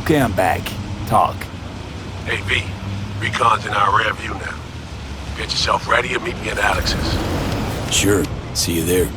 Okay, I'm back. Talk. Hey, V. Recon's in our rear view now. Get yourself ready and meet me at Alex's. Sure. See you there.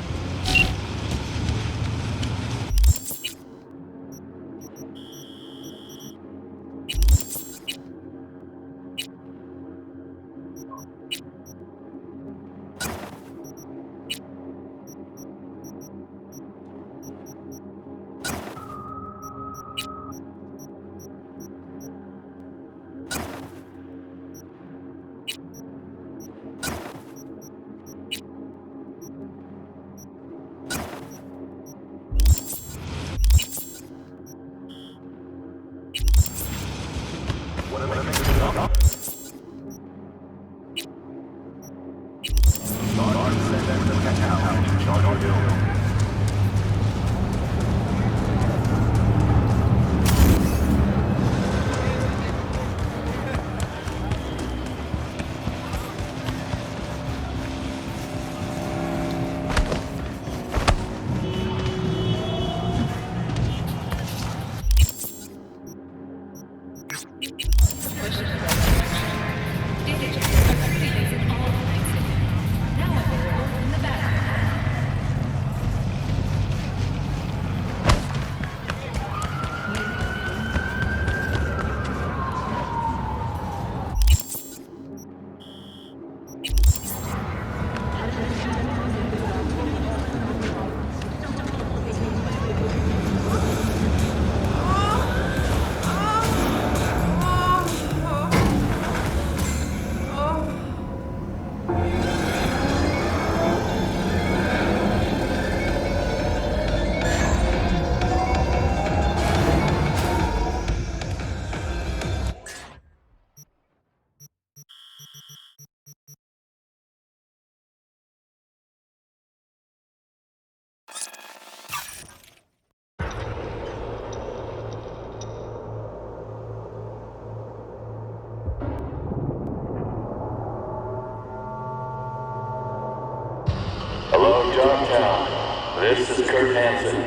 Hello, Dogtown. This is Kurt Hansen.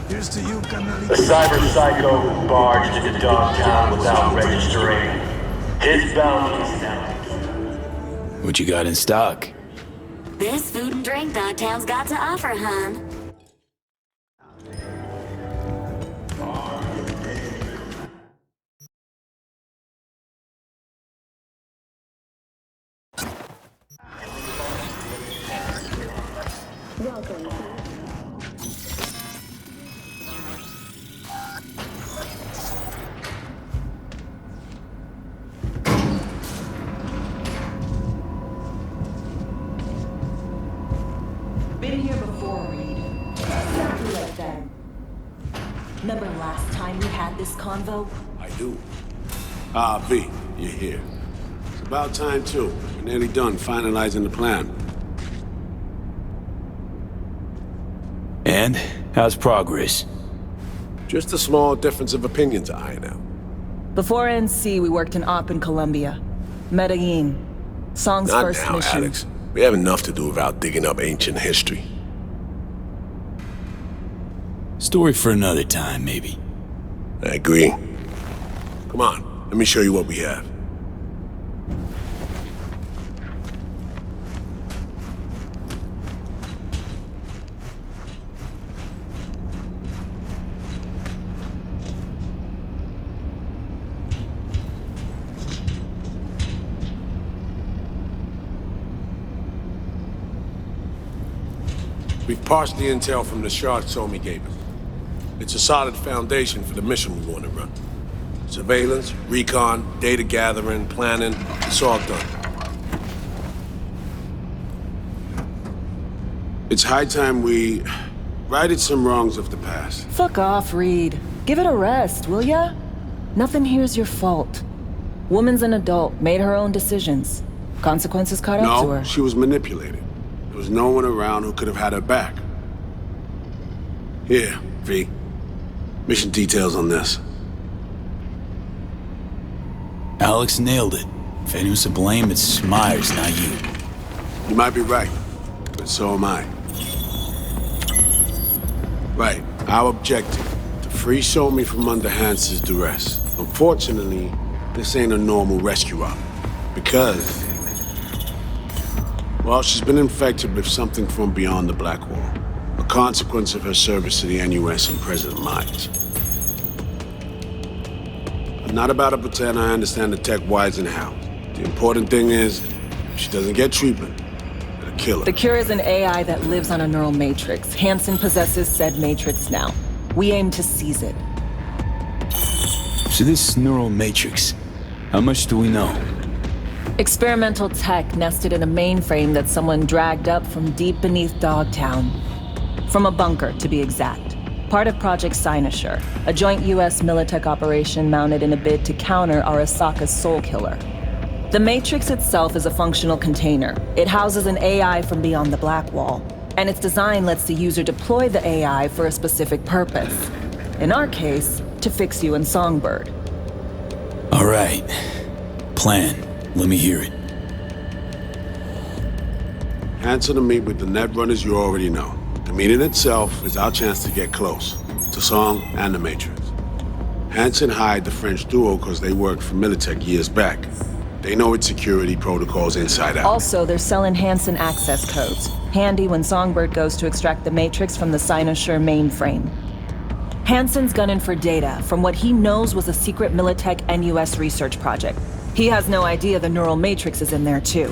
Here's to you, Canalita. A cyber psycho barged into Dogtown without registering. His bounty's now. What you got in stock? This food and drink Dogtown's got to offer, hon. Been here before, Reed. Exactly like then. Remember last time we had this convo? I do. Ah, V, you're here. It's about time, too. We're nearly done finalizing the plan. And? How's progress? Just a small difference of opinion to iron out. Before NC, we worked in Op in Colombia. Medellin. Song's Not first now, mission. Alex. We have enough to do without digging up ancient history. Story for another time, maybe. I agree. Come on, let me show you what we have. We've parsed the intel from the shard Somi gave us. It's a solid foundation for the mission we want to run. Surveillance, recon, data gathering, planning, it's all done. It's high time we righted some wrongs of the past. Fuck off, Reed. Give it a rest, will ya? Nothing here's your fault. Woman's an adult, made her own decisions. Consequences caught up to No, her. she was manipulated. There was no one around who could have had her back. Here, V. Mission details on this. Alex nailed it. If anyone's to blame, it's Myers, not you. You might be right, but so am I. Right. Our objective, to free Somi from under Hansen's duress. Unfortunately, this ain't a normal rescue op. Because, well, she's been infected with something from beyond the Black Wall. A consequence of her service to the NUS and President Myers. I'm not about to pretend I understand the tech whys and how. The important thing is, if she doesn't get treatment, it'll kill her. The cure is an AI that lives on a neural matrix. Hansen possesses said matrix now. We aim to seize it. So this neural matrix, how much do we know? Experimental tech nested in a mainframe that someone dragged up from deep beneath Dogtown. From a bunker, to be exact. Part of Project Cyberpunk, a joint US Militech operation mounted in a bid to counter Arasaka's soul killer. The Matrix itself is a functional container. It houses an AI from beyond the Black Wall, and its design lets the user deploy the AI for a specific purpose. In our case, to fix you and Songbird. All right. Plan. Let me hear it. Hansen to meet with the Netrunners you already know. The meeting itself is our chance to get close to Song and the Matrix. Hansen hired the French duo because they worked for Militech years back. They know its security protocols inside out. Also, they're selling Hansen access codes. Handy when Songbird goes to extract the Matrix from the Cynosure mainframe. Hansen's gunning for data from what he knows was a secret Militech NUS research project. He has no idea the neural matrix is in there too.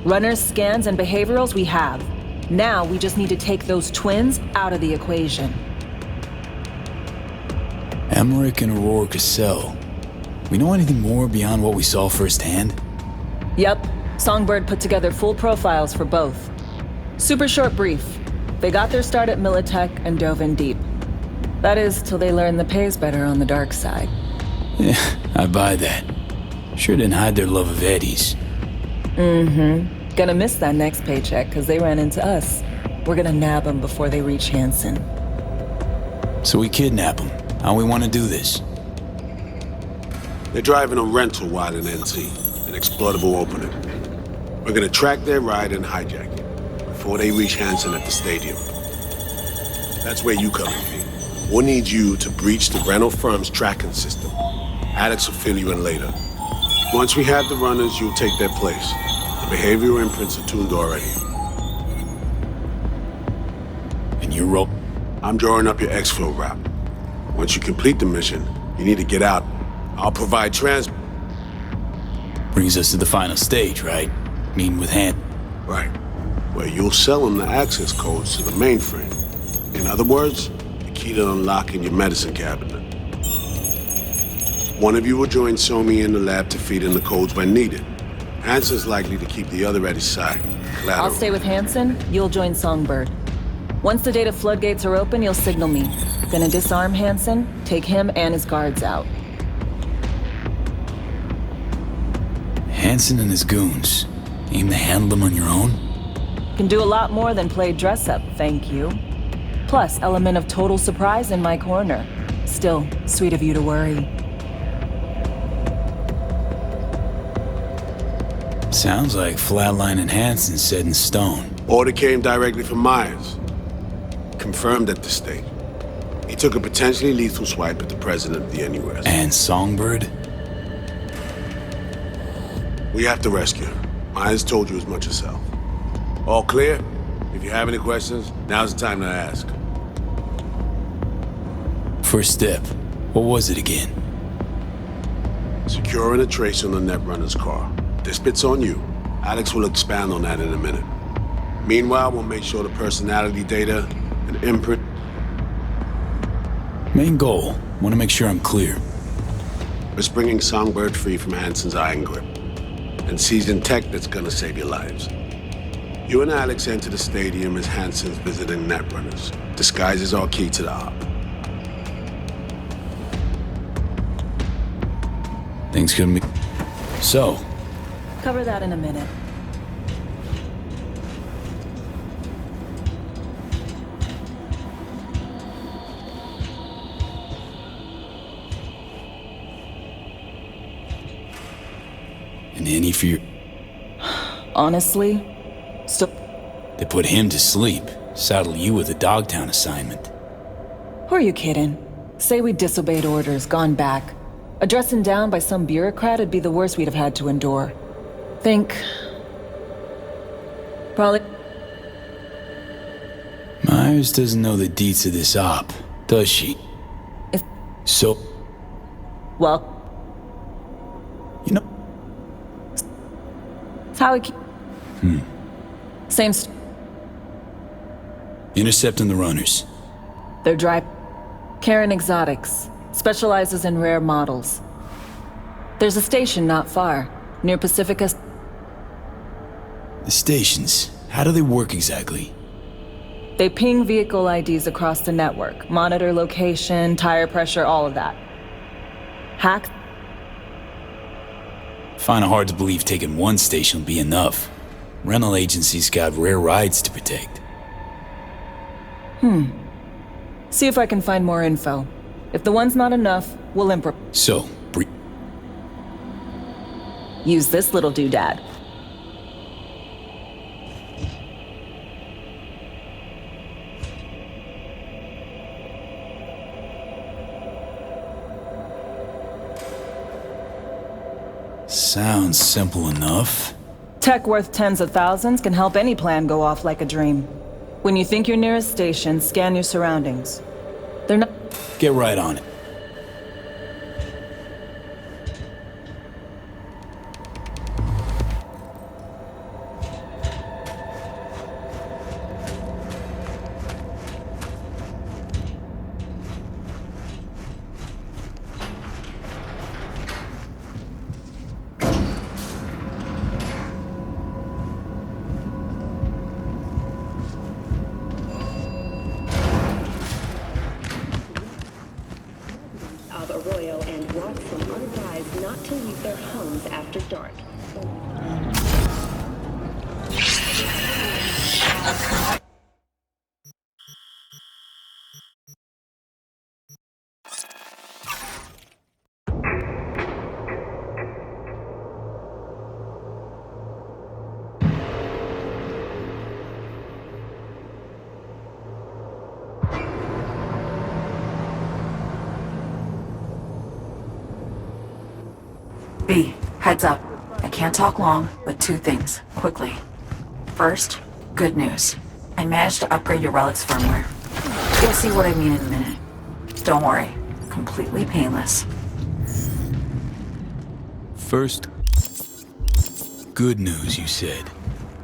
Runners, scans, and behaviorals we have. Now we just need to take those twins out of the equation. Emmerich and Aurora Cassell. We know anything more beyond what we saw firsthand? Yep. Songbird put together full profiles for both. Super short brief. They got their start at Militech and dove in deep. That is, till they learned the pay's better on the dark side. Yeah, I buy that. Sure didn't hide their love of Eddie's. Mm-hmm. Gonna miss that next paycheck, because they ran into us. We're gonna nab them before they reach Hansen. So we kidnap them. How we want to do this? They're driving a rental while in NC, an exploitable opening. We're gonna track their ride and hijack it before they reach Hansen at the stadium. That's where you come in, V. We'll need you to breach the rental firm's tracking system. Alex will fill you in later. Once we have the runners, you'll take their place. The behavioral imprints are tuned already. And you roll? I'm drawing up your exfil route. Once you complete the mission, you need to get out. I'll provide transport. Brings us to the final stage, right? Meeting with Han. Right. Where you'll sell them the access codes to the mainframe. In other words, the key to unlocking your medicine cabinet. One of you will join Somi in the lab to feed in the codes when needed. Hansen's likely to keep the other at his side. Collateral. I'll stay with Hansen, you'll join Songbird. Once the data floodgates are open, you'll signal me. Gonna disarm Hansen, take him and his guards out. Hansen and his goons. Aim to handle them on your own? Can do a lot more than play dress-up, thank you. Plus, element of total surprise in my corner. Still, sweet of you to worry. Sounds like Flatline and Hansen set in stone. Order came directly from Myers. Confirmed at the state. He took a potentially lethal swipe at the president of the NUS. And Songbird? We have to rescue him. Myers told you as much yourself. All clear? If you have any questions, now's the time to ask. First step. What was it again? Securing a trace on the Netrunner's car. This bit's on you. Alex will expand on that in a minute. Meanwhile, we'll make sure the personality data and imprint... Main goal. Want to make sure I'm clear. We're bringing Songbird free from Hansen's iron grip. And seizing tech that's gonna save your lives. You and Alex enter the stadium as Hansen's visiting Netrunners. Disguise is our key to the op. Things couldn't be... So, Cover that in a minute. and any for your... Honestly, They put him to sleep, saddle you with a Dogtown assignment. Who are you kidding? Say we disobeyed orders, gone back. A dressing down by some bureaucrat would be the worst we'd have had to endure. Think... probably... Myers doesn't know the deets of this op, does she? If... So... well... you know... it's how we keep... Same Intercepting the runners. They're dry... Karen Exotics. Specializes in rare models. There's a station not far, near Pacifica... The stations, how do they work exactly? They ping vehicle IDs across the network, monitor location, tire pressure, all of that. Hack... Find it hard to believe taking one station will be enough. Rental agencies got rare rides to protect. See if I can find more info. If the one's not enough, we'll So, use this little doodad. sounds simple enough. Tech worth tens of thousands can help any plan go off like a dream. When you think you're near a station, scan your surroundings. They're not... Get right on it. Arroyo and Watson are advised not to leave their homes after dark. B, heads up. I can't talk long, but two things, quickly. First, good news. I managed to upgrade your relic's firmware. You'll see what I mean in a minute. Don't worry, completely painless. First, good news, you said.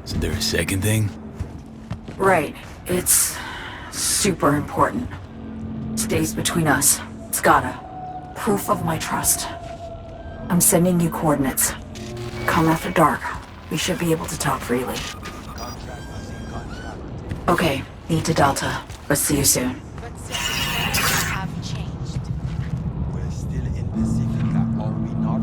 Is there a second thing? Right, it's super important. Stays between us. It's gotta. Proof of my trust. I'm sending you coordinates. Come after dark. We should be able to talk freely. Okay, need to Delta, but see you soon. Have changed. We're still in Pacifica, are we not?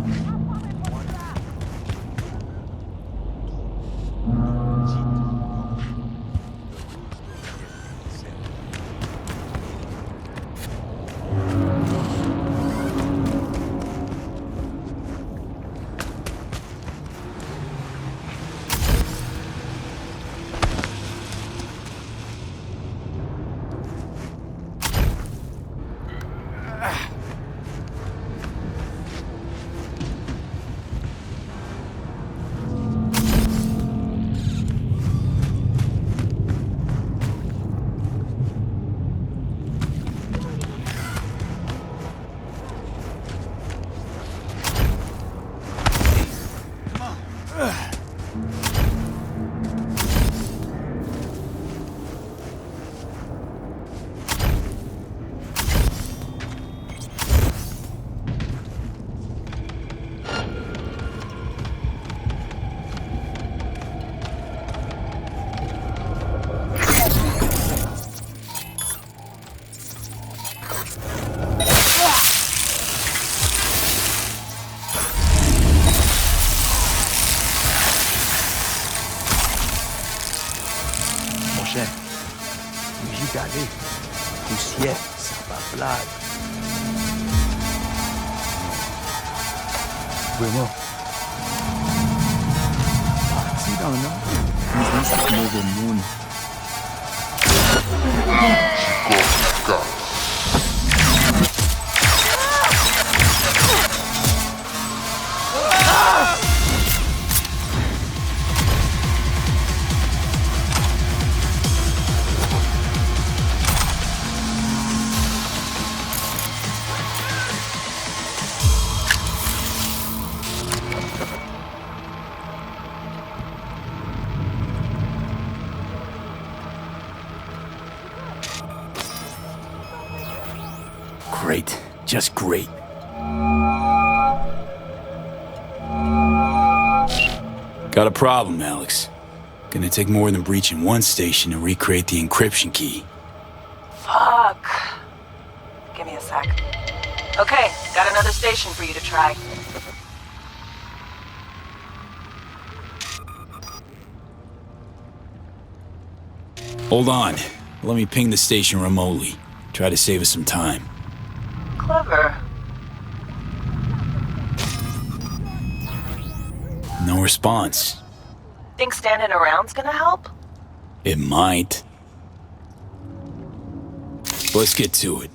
Regardez, poussière, ça va blague. Vraiment. Parti dans le nord, business avec Novo Moon. Great. Just great. Got a problem, Alex. Gonna take more than breaching one station to recreate the encryption key. Fuck. Give me a sec. Okay, got another station for you to try. Hold on. Let me ping the station remotely. Try to save us some time. Clever. No response. Think standing around's gonna help? It might. Let's get to it.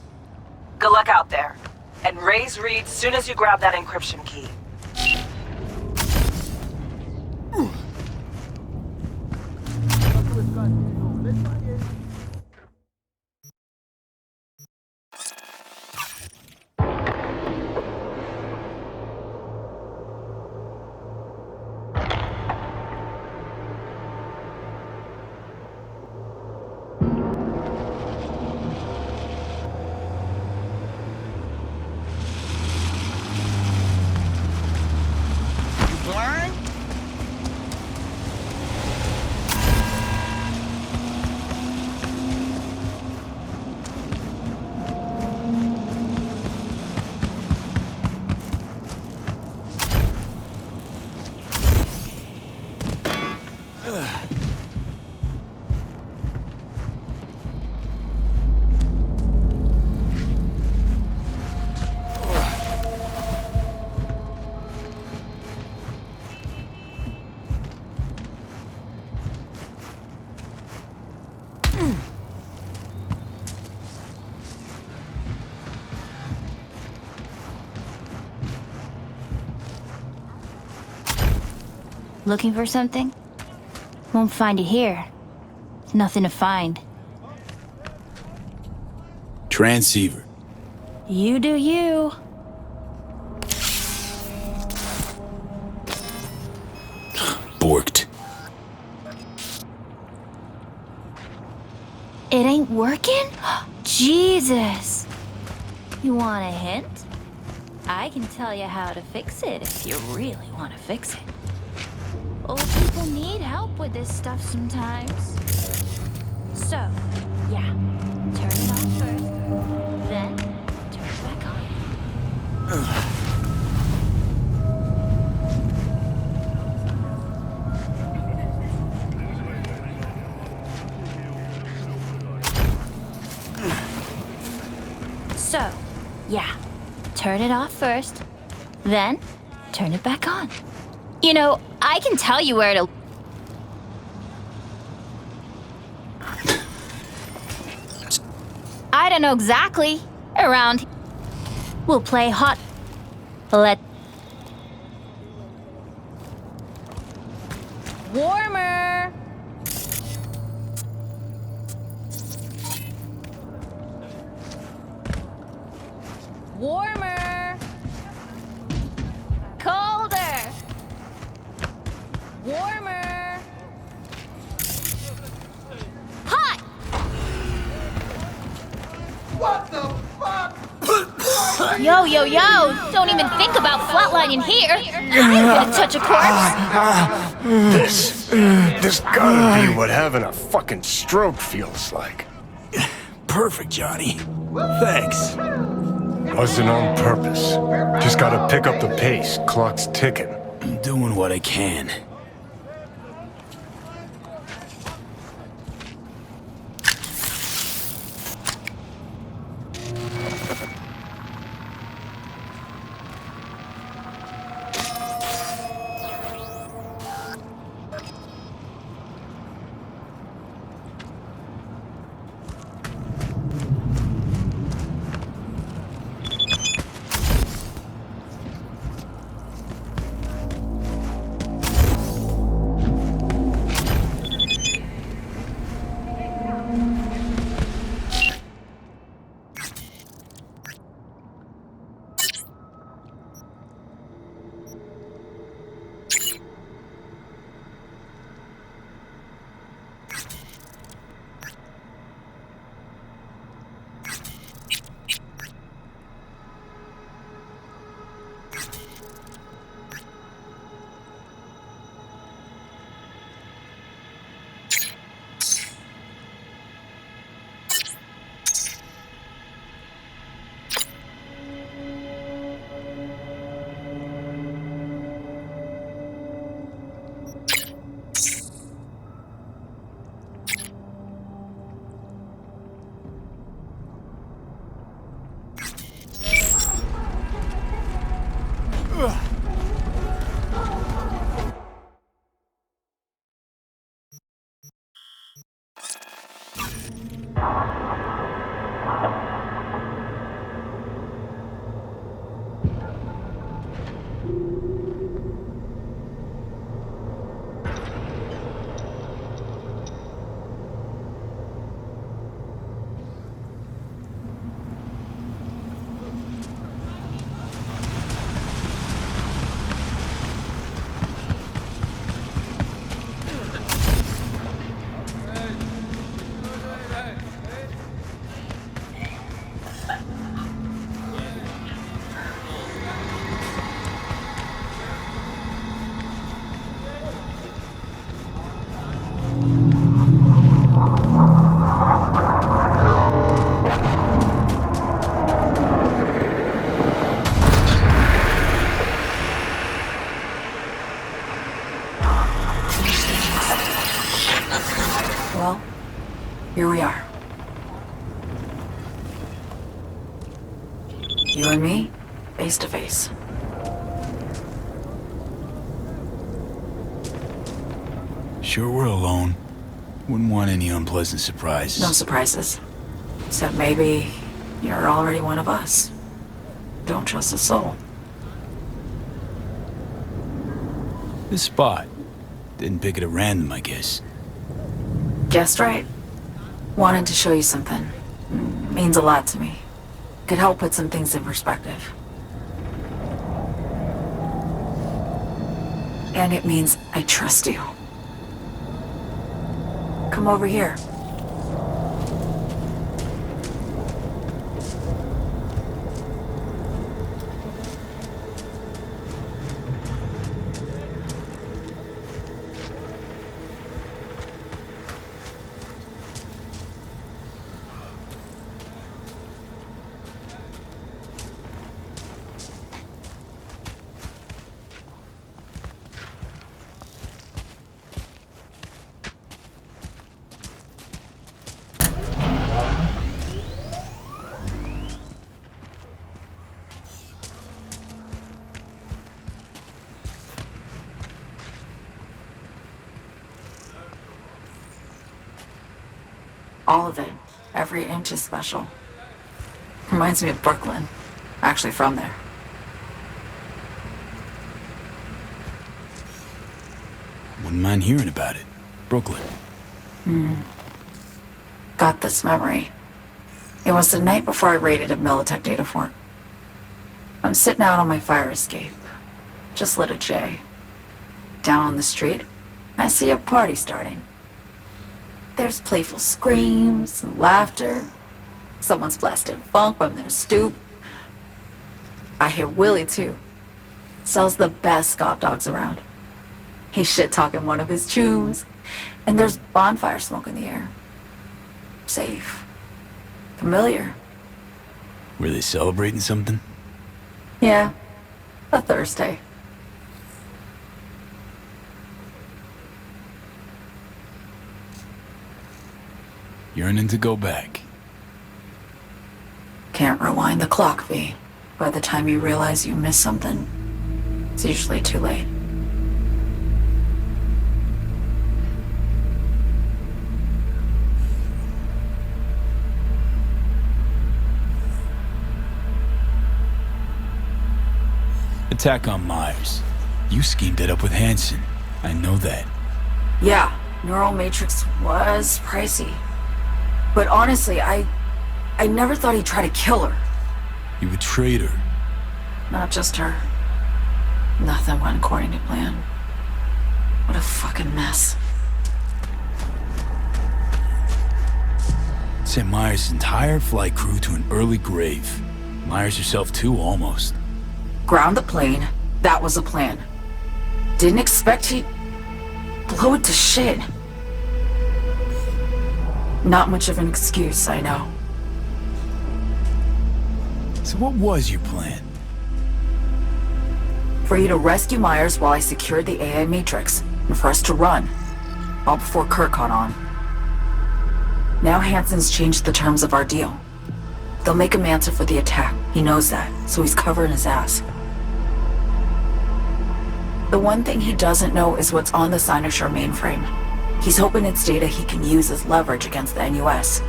Good luck out there. And raise Reed soon as you grab that encryption key. Looking for something? Won't find it here. There's nothing to find. Transceiver. You do you. Borked. It ain't working? Jesus! You want a hint? I can tell you how to fix it if you really want to fix it. Old people need help with this stuff sometimes. So, yeah, turn it off first, then turn it back on. So, yeah, turn it off first, then turn it back on. You know, I can tell you where to... I don't know exactly. Around... We'll play hot... Let... Warmer! Warmer! Colder! Warmer! Hot! What the fuck? Yo, yo, yo! Don't even think about flatlining here! I ain't gonna touch a corpse! This gotta be what having a fucking stroke feels like. Perfect, Johnny. Thanks. Wasn't on purpose. Just gotta pick up the pace. Clock's ticking. I'm doing what I can. Well, here we are. You and me, face to face. Sure we're alone. Wouldn't want any unpleasant surprises. No surprises. Except maybe you're already one of us. Don't trust a soul. This spot. Didn't pick it at random, I guess. Guessed right. Wanted to show you something. Means a lot to me. Could help put some things in perspective. And it means I trust you. Come over here. All of it. Every inch is special. Reminds me of Brooklyn. Actually from there. Wouldn't mind hearing about it. Brooklyn. Got this memory. It was the night before I raided a Militech data fort. I'm sitting out on my fire escape. Just lit a J. Down on the street, I see a party starting. There's playful screams and laughter. Someone's blasting funk from their stoop. I hear Willie, too. Sells the best scout dogs around. He's shit-talking one of his chooms. And there's bonfire smoke in the air. Safe. Familiar. Were they celebrating something? Yeah. A Thursday. Yearning to go back. Can't rewind the clock, V. By the time you realize you missed something, it's usually too late. Attack on Myers. You schemed it up with Hansen. I know that. Yeah, Neural Matrix was pricey. But honestly, I never thought he'd try to kill her. You betrayed her. Not just her. Nothing went according to plan. What a fucking mess. Sent Myers' entire flight crew to an early grave. Myers herself too, almost. Ground the plane. That was the plan. Didn't expect he'd blow it to shit. Not much of an excuse, I know. So what was your plan? For you to rescue Myers while I secured the AI Matrix, and for us to run, all before Kirk caught on. Now Hansen's changed the terms of our deal. They'll make him answer for the attack. He knows that, so he's covering his ass. The one thing he doesn't know is what's on the Cynosure mainframe. He's hoping it's data he can use as leverage against the NUS.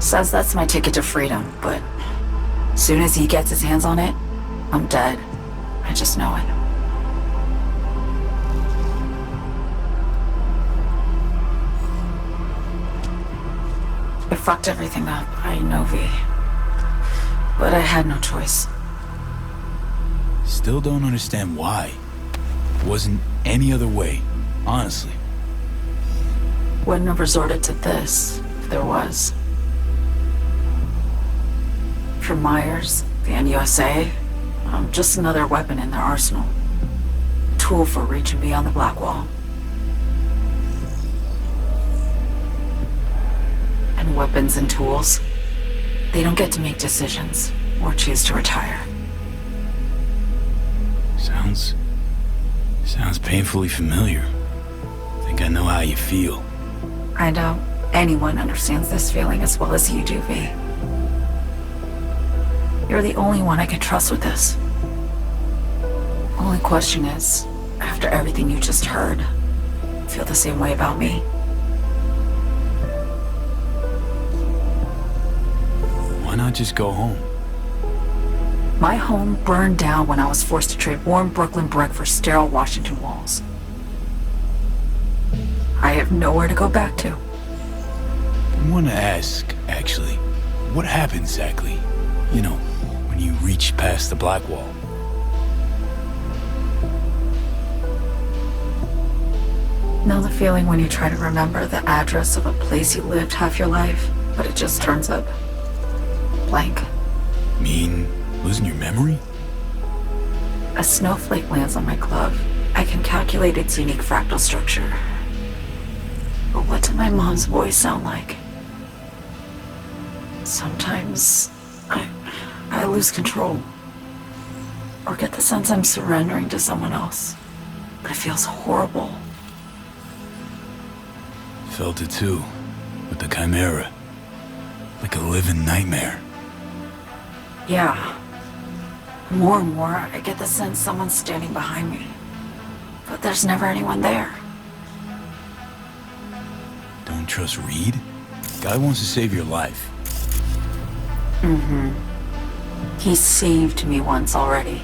Says that's my ticket to freedom, but as soon as he gets his hands on it, I'm dead. I just know it. It fucked everything up, I know, V. But I had no choice. Still don't understand why. Wasn't any other way, honestly. Wouldn't have resorted to this if there was. For Myers, the NUSA, I'm just another weapon in their arsenal. A tool for reaching beyond the Black Wall. And weapons and tools, they don't get to make decisions or choose to retire. Sounds painfully familiar. Think I know how you feel. I doubt anyone understands this feeling as well as you do, V. You're the only one I can trust with this. Only question is, after everything you just heard, feel the same way about me? Why not just go home? My home burned down when I was forced to trade warm Brooklyn brick for sterile Washington walls. I have nowhere to go back to. I want to ask, actually, what happened exactly? You know, when you reached past the Black Wall. Know the feeling when you try to remember the address of a place you lived half your life, but it just turns up blank? Mean losing your memory? A snowflake lands on my glove. I can calculate its unique fractal structure. But what did my mom's voice sound like? Sometimes I lose control. Or get the sense I'm surrendering to someone else. It feels horrible. Felt it too, with the Chimera. Like a living nightmare. Yeah. More and more, I get the sense someone's standing behind me. But there's never anyone there. Don't trust Reed? Guy wants to save your life. Mm-hmm. He saved me once already.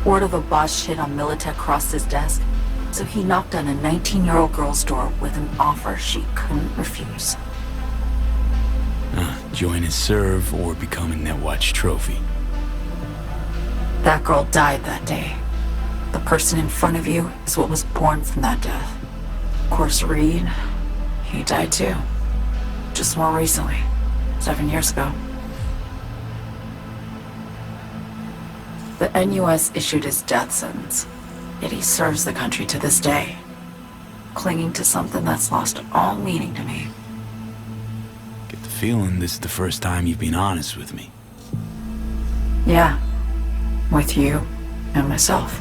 Word of a boss shit on Militech crossed his desk, so he knocked on a 19-year-old girl's door with an offer she couldn't refuse. Join and serve or become a Netwatch trophy. That girl died that day. The person in front of you is what was born from that death. Of course, Reed, he died too. Just more recently, 7 years ago. The NUS issued his death sentence, yet he serves the country to this day, clinging to something that's lost all meaning to me. Get the feeling this is the first time you've been honest with me. Yeah, with you and myself.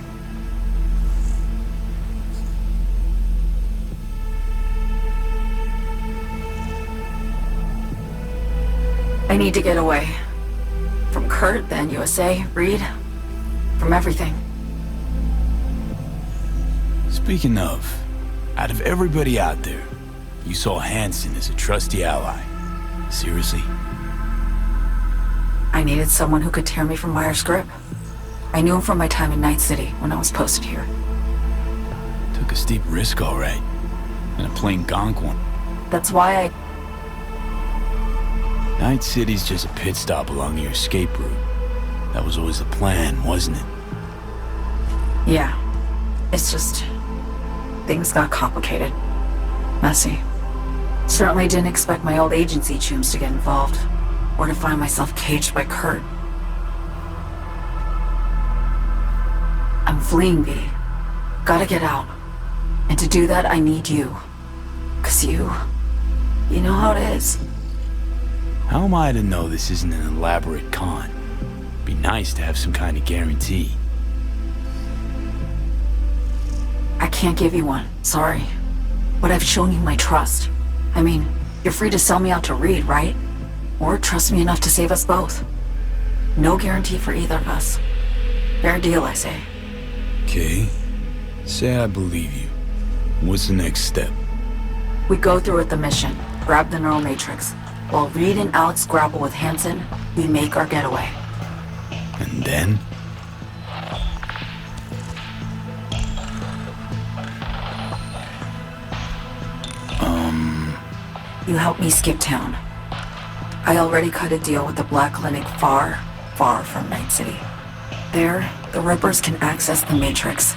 I need to get away. From Kurt, the NUSA, Reed, from everything. Speaking of, out of everybody out there, you saw Hansen as a trusty ally. Seriously? I needed someone who could tear me from Myers' grip. I knew him from my time in Night City when I was posted here. Took a steep risk, all right. And a plain gonk one. That's why I... Night City's just a pit stop along your escape route. That was always the plan, wasn't it? Yeah. It's just... things got complicated. Messy. Certainly didn't expect my old agency chooms to get involved. Or to find myself caged by Kurt. I'm fleeing, V. Gotta get out. And to do that, I need you. 'Cause you know how it is. How am I to know this isn't an elaborate con? Be nice to have some kind of guarantee. I can't give you one, sorry. But I've shown you my trust. I mean, you're free to sell me out to Reed, right? Or trust me enough to save us both. No guarantee for either of us. Fair deal, I say. Okay. Say I believe you. What's the next step? We go through with the mission. Grab the neural matrix. While Reed and Alex grapple with Hansen, we make our getaway. And then? You help me skip town. I already cut a deal with the Black Clinic far, far from Night City. There, the Rippers can access the Matrix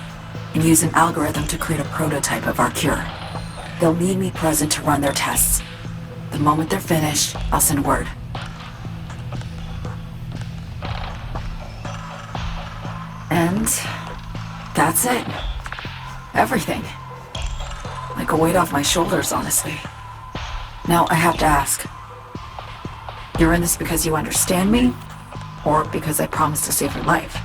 and use an algorithm to create a prototype of our cure. They'll need me present to run their tests. The moment they're finished, I'll send word. And that's it. Everything. Like a weight off my shoulders, honestly. Now I have to ask. You're in this because you understand me? Or because I promised to save your life?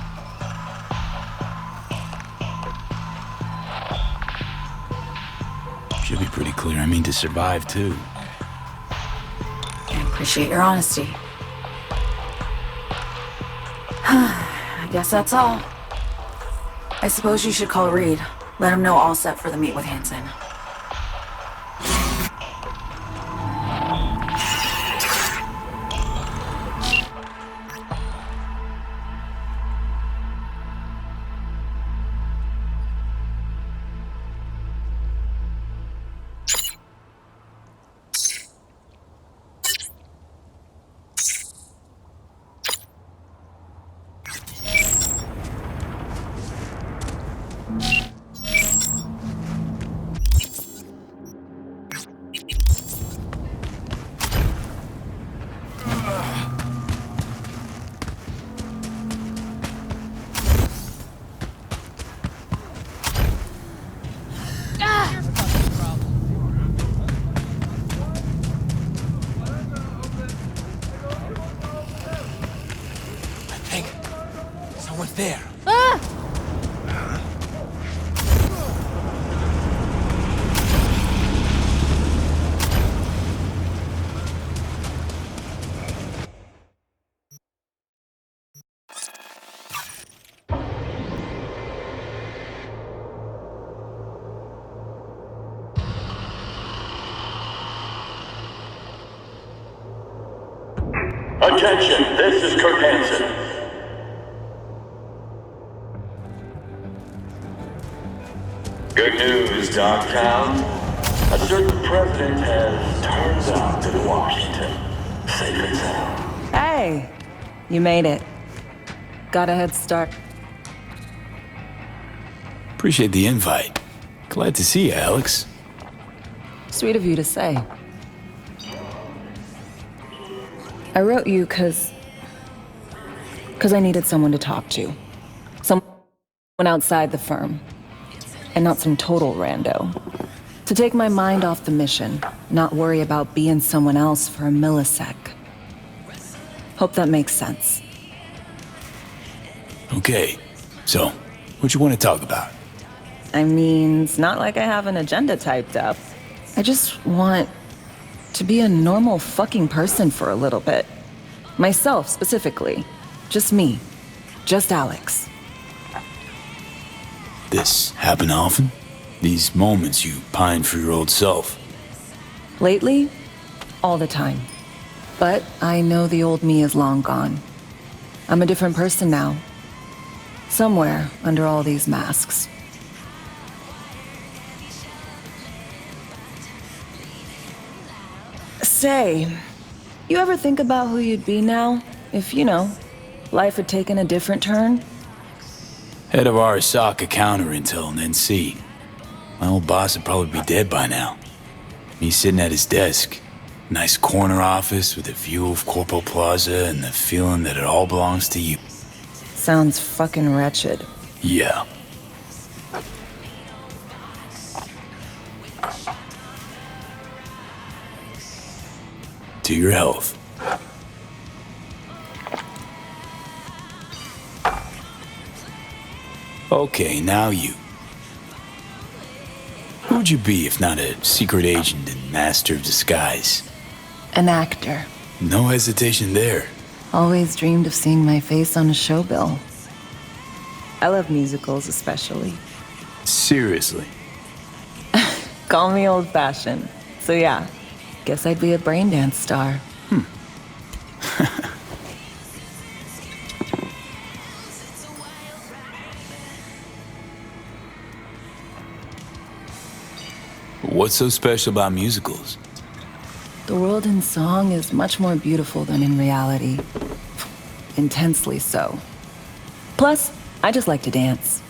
Should be pretty clear. I mean to survive, too. I appreciate your honesty. I guess that's all. I suppose you should call Reed. Let him know all set for the meet with Hansen. Someone's there. Attention, this is Kurt Hansen. Good news, Dogtown. A certain president has turned up in Washington. Safe and sound. Hey, you made it. Got a head start. Appreciate the invite. Glad to see you, Alex. Sweet of you to say. I wrote you because I needed someone to talk to. Someone outside the firm. And not some total rando. To take my mind off the mission, not worry about being someone else for a millisec. Hope that makes sense. Okay, so, what you want to talk about? I mean, it's not like I have an agenda typed up. I just want to be a normal fucking person for a little bit. Myself, specifically. Just me. Just Alex. This happen often? These moments you pine for your old self? Lately, all the time. But I know the old me is long gone. I'm a different person now. Somewhere under all these masks. Say, you ever think about who you'd be now if, life had taken a different turn? Head of our Arasaka counter-intel and NC. My old boss would probably be dead by now. Me sitting at his desk. Nice corner office with a view of Corpo Plaza and the feeling that it all belongs to you. Sounds fucking wretched. Yeah. To your health. Okay, now you. Who'd you be if not a secret agent and master of disguise? An actor. No hesitation there. Always dreamed of seeing my face on a show bill. I love musicals especially. Seriously? Call me old-fashioned. So yeah, guess I'd be a brain dance star. What's so special about musicals? The world in song is much more beautiful than in reality. Intensely so. Plus, I just like to dance.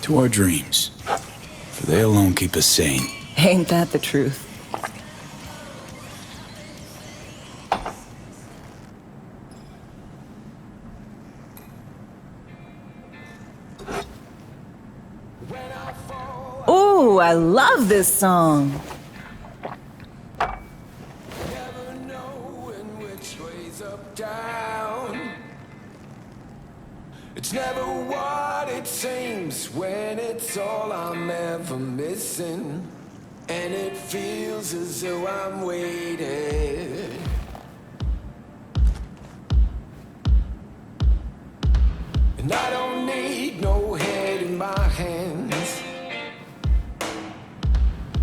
To our dreams. For they alone keep us sane. Ain't that the truth? Ooh, I love this song. It's never what it seems when it's all I'm ever missing. And it feels as though I'm waiting. And I don't need no head in my hands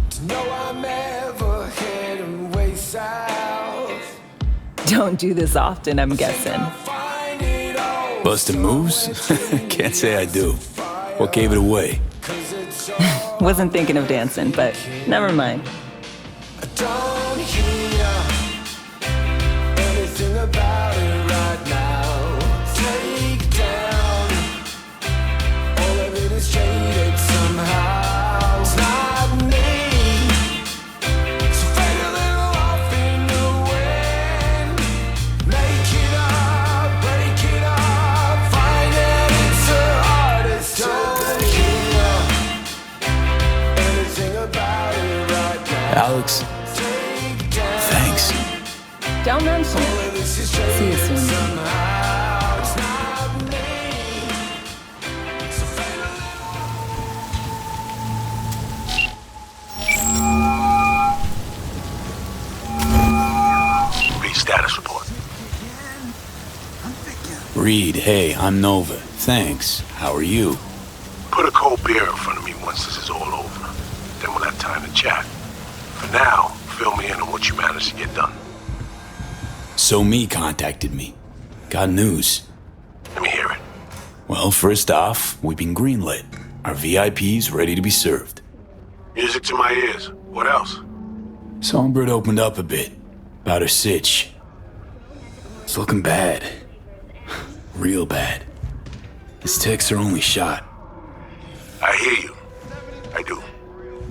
to know I'm ever heading way south. Don't do this often, I'm guessing. Busting moves? Can't say I do. What gave it away? Wasn't thinking of dancing, but never mind. I don't hear anything about it right now. Take down all of it is traded somehow. It's not me. So fade a little off in the wind. Make it up, break it up. Find that it's the hardest. Don't hear anything about it right now. Alex, thanks. Don't mention it. See you soon. Read status report. Reed, hey, I'm Nova. Thanks. How are you? Put a cold beer in front of me once this is all over. Then we'll have time to chat. For now, fill me in on what you managed to get done. So Me contacted me. Got news. Let me hear it. Well, first off, we've been greenlit. Our VIP's ready to be served. Music to my ears. What else? Songbird opened up a bit about her sitch. It's looking bad. Real bad. His tech's our only shot. I hear you. I do.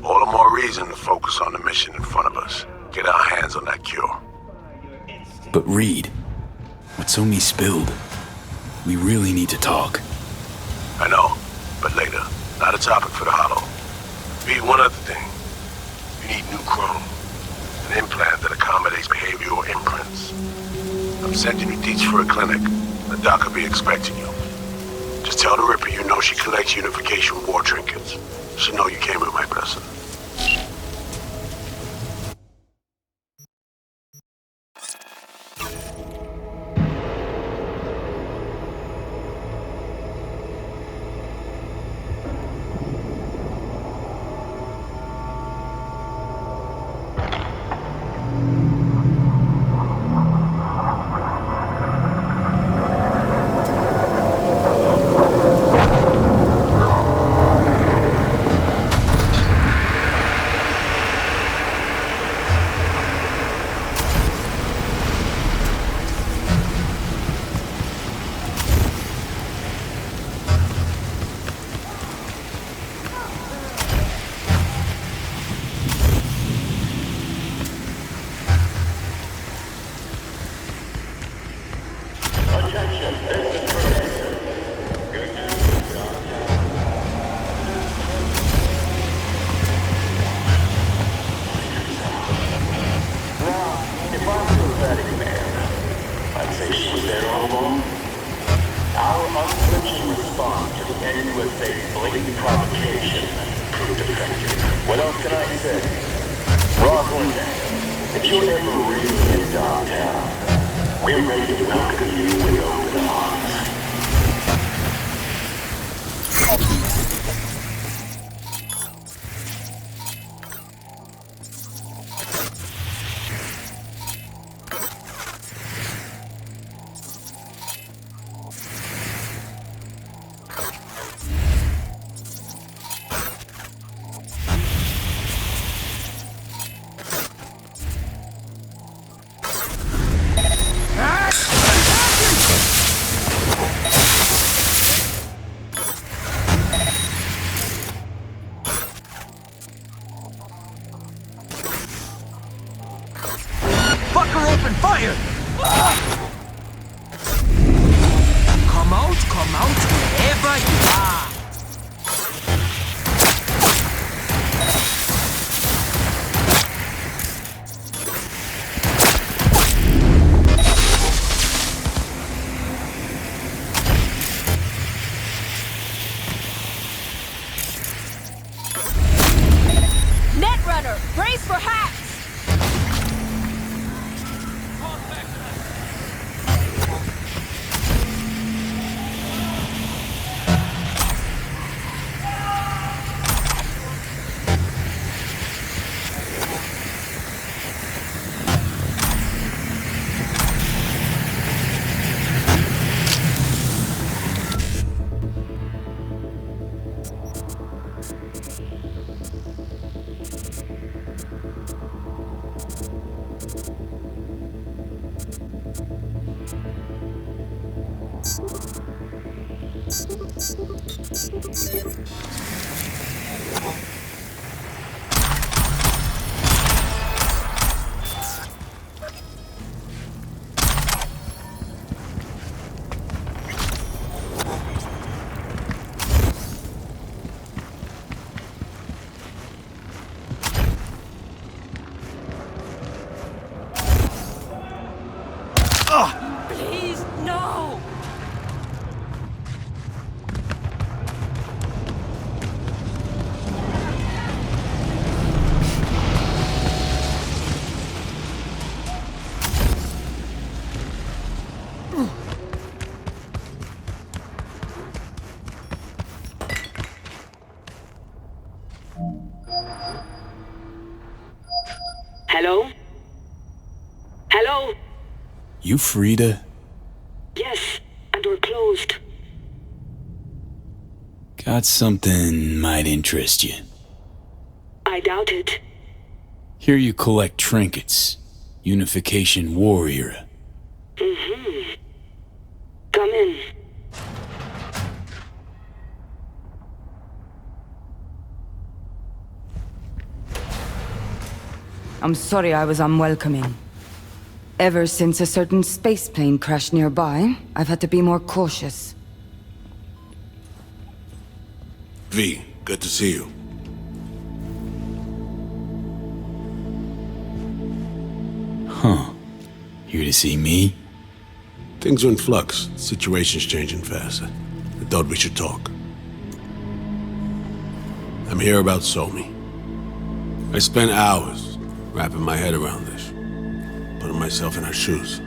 All the more reason to focus on the mission in front of us. Get our hands on that cure. But Reed, what So Me spilled, we really need to talk. I know, but later. Not a topic for the hollow. Reed, one other thing. You need new chrome. An implant that accommodates behavioral imprints. I'm sending you deets for a clinic. The doc will be expecting you. Just tell the Ripper you know she collects unification war trinkets. She'll know you came with my blessing. Fucker opened fire! Come out wherever you are. Netrunner, brace for hacks! Please, no! Hello? Hello? You Frida? Yes, a door closed. Got something might interest you. I doubt it. Here you collect trinkets. Unification War era. Mm-hmm. Come in. I'm sorry I was unwelcoming. Ever since a certain space plane crashed nearby, I've had to be more cautious. V, good to see you. Huh. Here to see me? Things are in flux. Situation's changing fast. I thought we should talk. I'm here about Somi. I spent hours wrapping my head around this, putting myself in her shoes.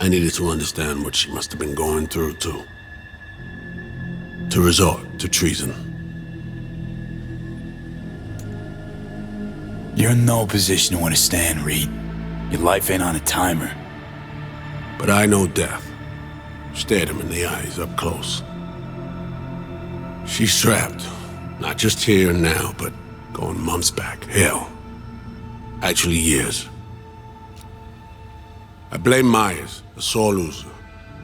I needed to understand what she must have been going through, too. To resort to treason. You're in no position to understand, Reed. Your life ain't on a timer. But I know death. Stared him in the eyes up close. She's trapped. Not just here and now, but going months back. Hell. Actually years. I blame Myers, a sore loser.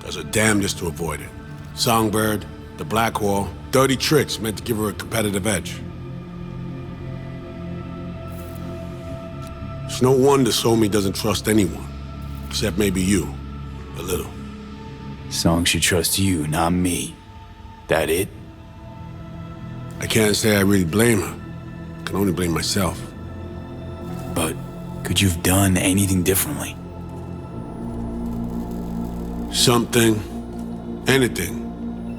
Does her damnedest to avoid it. Songbird, the Blackwall, dirty tricks meant to give her a competitive edge. It's no wonder Somi doesn't trust anyone. Except maybe you. A little. Song should trust you, not me. That it? I can't say I really blame her. I can only blame myself. But could you have done anything differently? Something. Anything.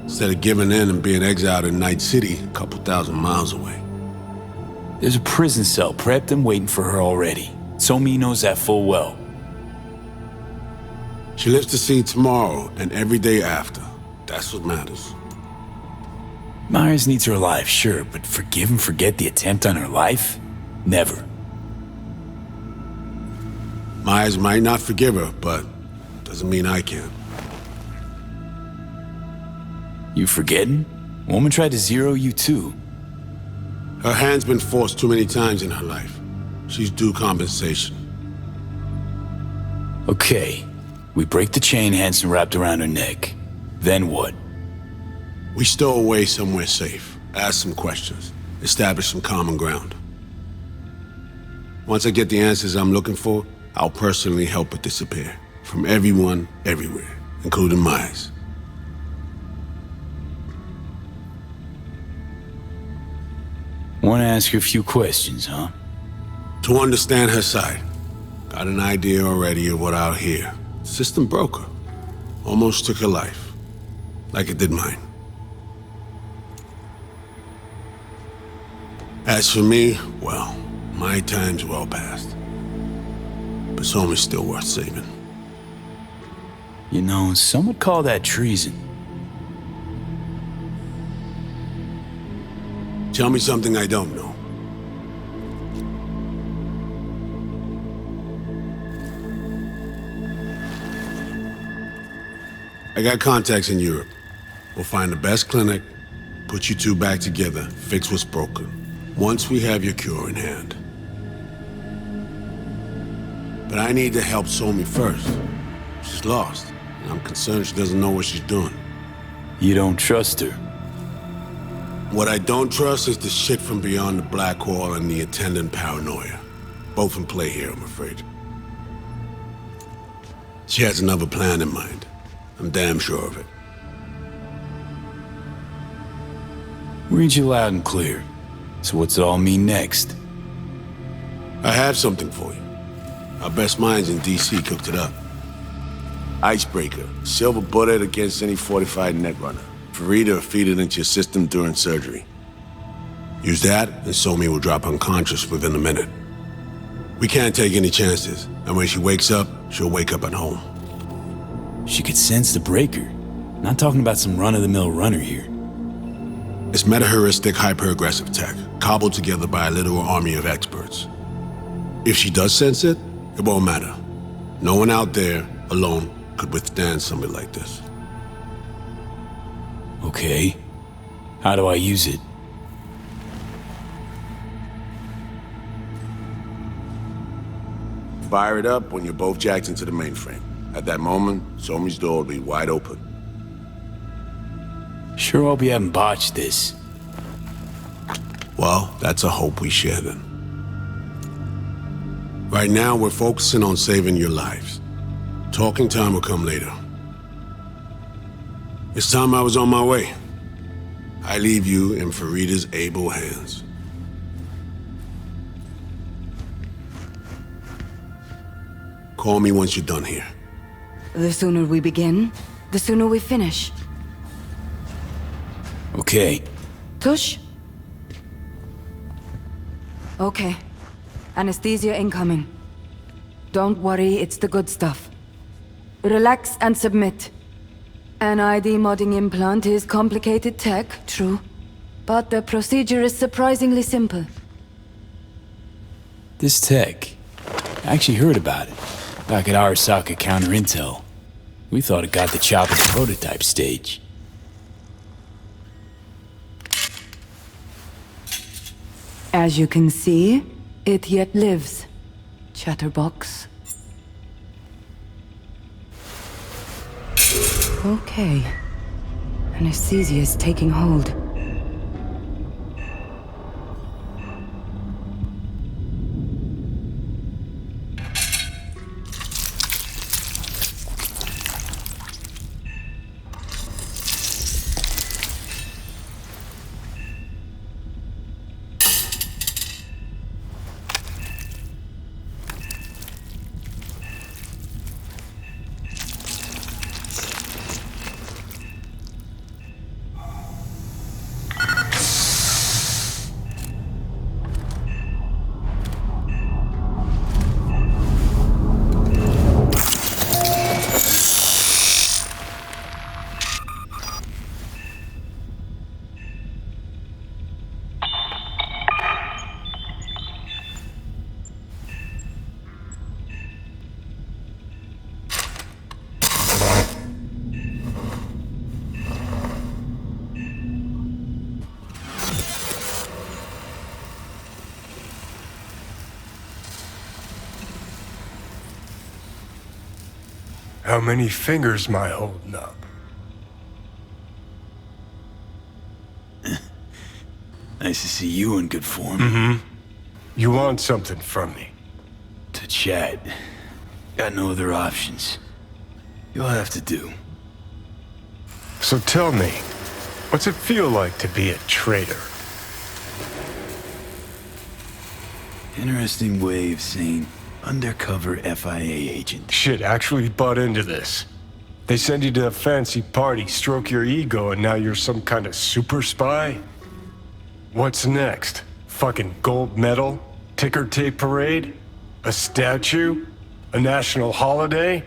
Instead of giving in and being exiled in Night City, a couple thousand miles away. There's a prison cell prepped and waiting for her already. Somi knows that full well. She lives to see tomorrow and every day after. That's what matters. Myers needs her alive, sure, but forgive and forget the attempt on her life? Never. Myers might not forgive her, but doesn't mean I can. You forgetting? Woman tried to zero you too. Her hand's been forced too many times in her life. She's due compensation. Okay. We break the chain Hanson wrapped around her neck. Then what? We stow away somewhere safe. Ask some questions. Establish some common ground. Once I get the answers I'm looking for, I'll personally help it disappear. From everyone, everywhere, including Myers. Want to ask you a few questions, huh? To understand her side. Got an idea already of what I'll hear. System broke her. Almost took her life. Like it did mine. As for me, well, my time's well past. But Somi's still worth saving. You know, some would call that treason. Tell me something I don't know. I got contacts in Europe. We'll find the best clinic, put you two back together, fix what's broken. Once we have your cure in hand. But I need to help Somi first. She's lost, and I'm concerned she doesn't know what she's doing. You don't trust her? What I don't trust is the shit from beyond the black hole and the attendant paranoia. Both in play here, I'm afraid. She has another plan in mind. I'm damn sure of it. Read you loud and clear. So what's it all mean next? I have something for you. Our best minds in DC cooked it up. Icebreaker, silver bullet against any fortified netrunner. Farida feed it into your system during surgery. Use that, and Somi will drop unconscious within a minute. We can't take any chances, and when she wakes up, she'll wake up at home. She could sense the breaker. Not talking about some run-of-the-mill runner here. It's meta-heuristic hyper-aggressive tech, cobbled together by a literal army of experts. If she does sense it, it won't matter. No one out there, alone, could withstand something like this. Okay. How do I use it? Fire it up when you're both jacked into the mainframe. At that moment, Somi's door will be wide open. Sure hope you haven't botched this. Well, that's a hope we share then. Right now, we're focusing on saving your lives. Talking time will come later. It's time I was on my way. I leave you in Farida's able hands. Call me once you're done here. The sooner we begin, the sooner we finish. Okay. Tush? Okay. Anesthesia incoming. Don't worry, it's the good stuff. Relax and submit. An ID modding implant is complicated tech, true. But the procedure is surprisingly simple. This tech. I actually heard about it. Back at Arasaka Counter Intel. We thought it got the chop at the prototype stage. As you can see, it yet lives. Chatterbox. Okay. Anesthesia is taking hold. How many fingers am I holding up? Nice to see you in good form. Mm-hmm. You want something from me? To chat. Got no other options. You'll have to do. So tell me, what's it feel like to be a traitor? Interesting way of saying undercover FIA agent. Shit, actually bought into this. They send you to a fancy party, stroke your ego, and now you're some kind of super spy? What's next? Fucking gold medal? Ticker tape parade? A statue? A national holiday?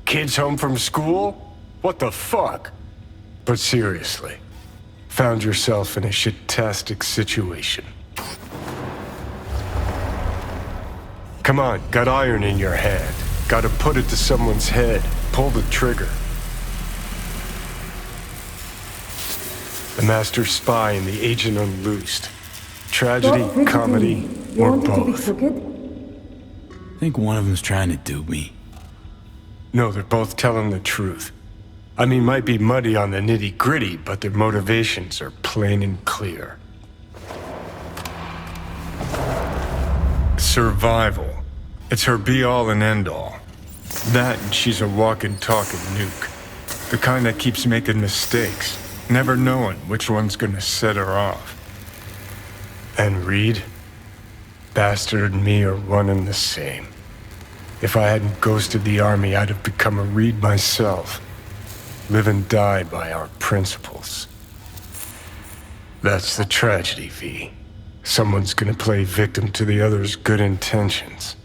Kids home from school? What the fuck? But seriously, found yourself in a shit-tastic situation. Come on, got iron in your hand. Gotta put it to someone's head. Pull the trigger. The master spy and the agent unloosed. Tragedy, comedy, or both. I think one of them's trying to dupe me. No, they're both telling the truth. I mean, might be muddy on the nitty-gritty, but their motivations are plain and clear. Survival. It's her be-all and end-all. That and she's a walking, talking nuke. The kind that keeps making mistakes, never knowing which one's gonna set her off. And Reed? Bastard and me are one and the same. If I hadn't ghosted the army, I'd have become a Reed myself. Live and die by our principles. That's the tragedy, V. Someone's gonna play victim to the other's good intentions.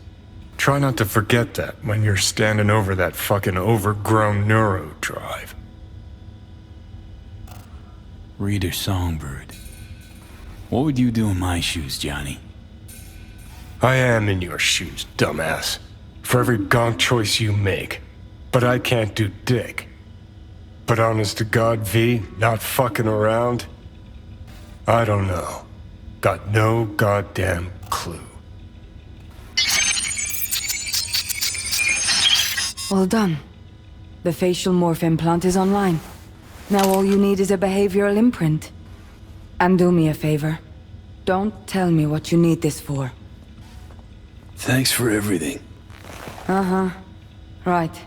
Try not to forget that when you're standing over that fucking overgrown neuro drive. Reader Songbird. What would you do in my shoes, Johnny? I am in your shoes, dumbass. For every gonk choice you make. But I can't do dick. But honest to God, V, not fucking around? I don't know. Got no goddamn clue. Well done. The facial morph implant is online. Now all you need is a behavioral imprint. And do me a favor. Don't tell me what you need this for. Thanks for everything. Uh-huh. Right.